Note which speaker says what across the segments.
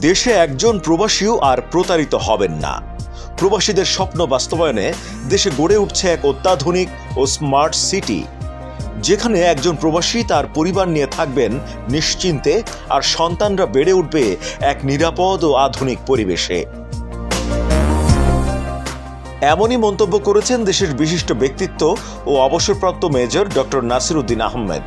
Speaker 1: দেশে একজন প্রবাসীও আর প্রতারিত হবেন না। প্রবাসীদের স্বপ্ন বাস্তবায়নে দেশে গড়ে উঠছে এক অত্যাধুনিক ও স্মার্ট সিটি, যেখানে একজন প্রবাসী তার পরিবার নিয়ে থাকবেন নিশ্চিন্তে, আর সন্তানরা বেড়ে উঠবে এক নিরাপদ ও আধুনিক পরিবেশে। এমনই মন্তব্য করেছেন দেশের বিশিষ্ট ব্যক্তিত্ব ও অবসরপ্রাপ্ত মেজর ডক্টর নাসির উদ্দিন আহমেদ,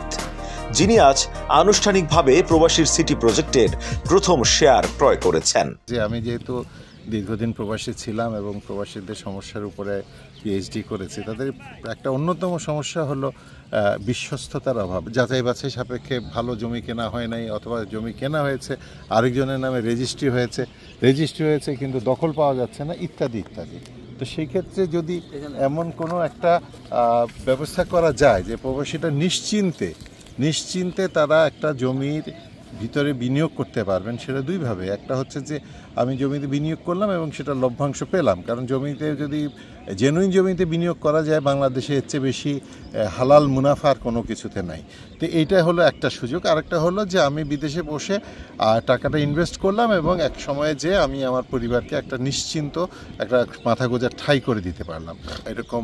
Speaker 1: যিনি আজ আনুষ্ঠানিকভাবে প্রবাসীর সিটি প্রজেক্টের প্রথম শেয়ার ক্রয় করেছেন।
Speaker 2: আমি যেহেতু দীর্ঘদিন প্রবাসী ছিলাম এবং প্রবাসীদের সমস্যার উপরে পিএইচডি করেছি, তাদের একটা অন্যতম সমস্যা হলো বিশ্বস্ততার অভাব। যাচাই বাছাই সাপেক্ষে ভালো জমি কেনা হয় নাই, অথবা জমি কেনা হয়েছে আরেকজনের নামে রেজিস্ট্রি হয়েছে কিন্তু দখল পাওয়া যাচ্ছে না, ইত্যাদি ইত্যাদি। তো সেই ক্ষেত্রে যদি এমন কোনো একটা ব্যবস্থা করা যায় যে প্রবাসীটা নিশ্চিন্তে তারা একটা জমির ভিতরে বিনিয়োগ করতে পারবেন, সেটা দুইভাবে। একটা হচ্ছে যে আমি জমিতে বিনিয়োগ করলাম এবং সেটা লভ্যাংশ পেলাম, কারণ জমিতে যদি জেনুইন জমিতে বিনিয়োগ করা যায় বাংলাদেশে এর চেয়ে বেশি হালাল মুনাফার কোনো কিছুতে নাই। তো এইটাই হলো একটা সুযোগ। আরেকটা হলো যে আমি বিদেশে বসে টাকাটা ইনভেস্ট করলাম এবং এক সময়ে যে আমি আমার পরিবারকে একটা নিশ্চিন্ত একটা মাথা গোঁজার ঠাঁই করে দিতে পারলাম। এরকম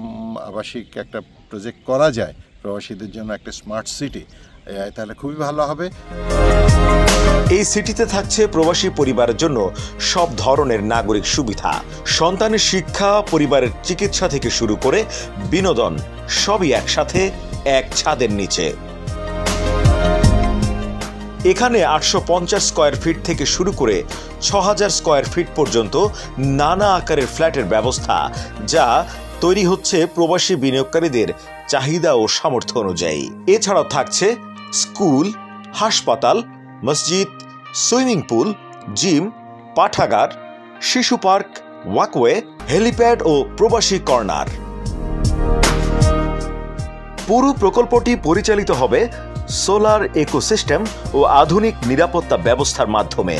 Speaker 2: আবাসিক একটা প্রজেক্ট করা যায় প্রবাসীদের জন্য, একটা স্মার্ট সিটি, তাহলে খুবই ভালো হবে।
Speaker 1: এই সিটিতে থাকছে প্রবাসী পরিবারের জন্য সব ধরনের নাগরিক সুবিধা, সন্তানের শিক্ষা, পরিবারের চিকিৎসা থেকে শুরু করে বিনোদন, সবই একসাথে এক ছাদের নিচে। এখানে 850 স্কয়ার ফিট থেকে শুরু করে 6000 স্কয়ার ফিট পর্যন্ত নানা আকারের ফ্ল্যাটের ব্যবস্থা, যা তৈরি হচ্ছে প্রবাসী বিনিয়োগকারীদের চাহিদা ও সামর্থ্য অনুযায়ী। এছাড়াও থাকছে স্কুল, হাসপাতাল, মসজিদ, সুইমিং পুল, জিম, পাঠাগার, শিশু পার্ক, ওয়াকওয়ে, হেলিপ্যাড ও প্রবাসী কর্নার। পুরো প্রকল্পটি পরিচালিত হবে সোলার ইকোসিস্টেম ও আধুনিক নিরাপত্তা ব্যবস্থার মাধ্যমে।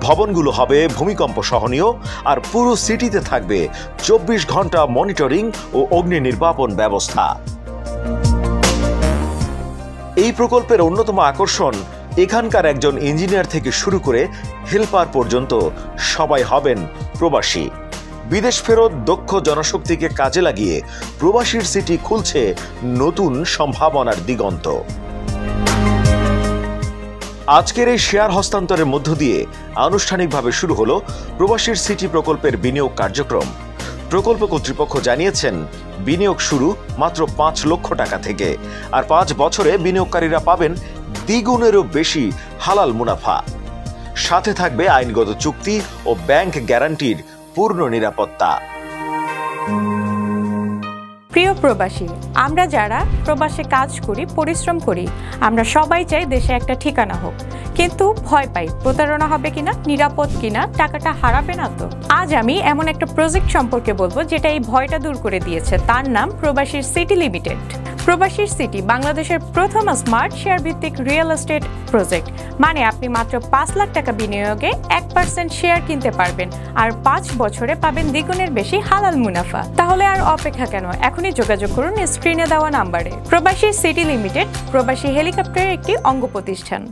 Speaker 1: ভবনগুলো হবে ভূমিকম্প সহনীয়, আর পুরো সিটিতে থাকবে 24 ঘন্টা মনিটরিং ও অগ্নি নির্বাপন ব্যবস্থা। এই প্রকল্পের অন্যতম আকর্ষণ, এখানকার একজন ইঞ্জিনিয়ার থেকে শুরু করে হেল্পার পর্যন্ত সবাই হবেন প্রবাসী। বিদেশ ফেরত দক্ষ জনশক্তিকে কাজে লাগিয়ে প্রবাসীর সিটি খুলছে নতুন সম্ভাবনার দিগন্ত। আজকের এই শেয়ার হস্তান্তরের মধ্য দিয়ে আনুষ্ঠানিকভাবে শুরু হলো প্রবাসীর সিটি প্রকল্পের বিনিয়োগ কার্যক্রম। প্রকল্প কর্তৃপক্ষ জানিয়েছেন, বিনিয়োগ শুরু মাত্র 5 লক্ষ টাকা থেকে, আর 5 বছরে বিনিয়োগকারীরা পাবেন দ্বিগুণেরও বেশি হালাল মুনাফা। সাথে থাকবে আইনগত চুক্তি ও ব্যাংক গ্যারান্টির পূর্ণ নিরাপত্তা।
Speaker 3: প্রিয় প্রবাসী, আমরা যারা প্রবাসে কাজ করি, পরিশ্রম করি, আমরা সবাই চাই দেশে একটা ঠিকানা হোক, কিন্তু ভয় পাই প্রতারণা হবে কিনা, নিরাপদ কিনা, টাকাটা হারাবে না তো। আজ আমি এমন একটা প্রজেক্ট সম্পর্কে বলবো যেটা এই ভয়টা দূর করে দিয়েছে। তার নাম প্রবাসীর সিটি লিমিটেড। প্রবাসীর সিটি বাংলাদেশের প্রথম স্মার্ট শেয়ার ভিত্তিক রিয়েল এস্টেট প্রজেক্ট। মানে আপনি মাত্র 5 লাখ টাকা বিনিয়োগে 1% শেয়ার কিনতে পারবেন, আর 5 বছরে পাবেন দ্বিগুণের বেশি হালাল মুনাফা। তাহলে আর অপেক্ষা কেন? এখনই যোগাযোগ করুন স্ক্রিনে দেওয়া নাম্বারে। প্রবাসী সিটি লিমিটেড প্রবাসী হেলিকপ্টারের একটি অঙ্গ প্রতিষ্ঠান।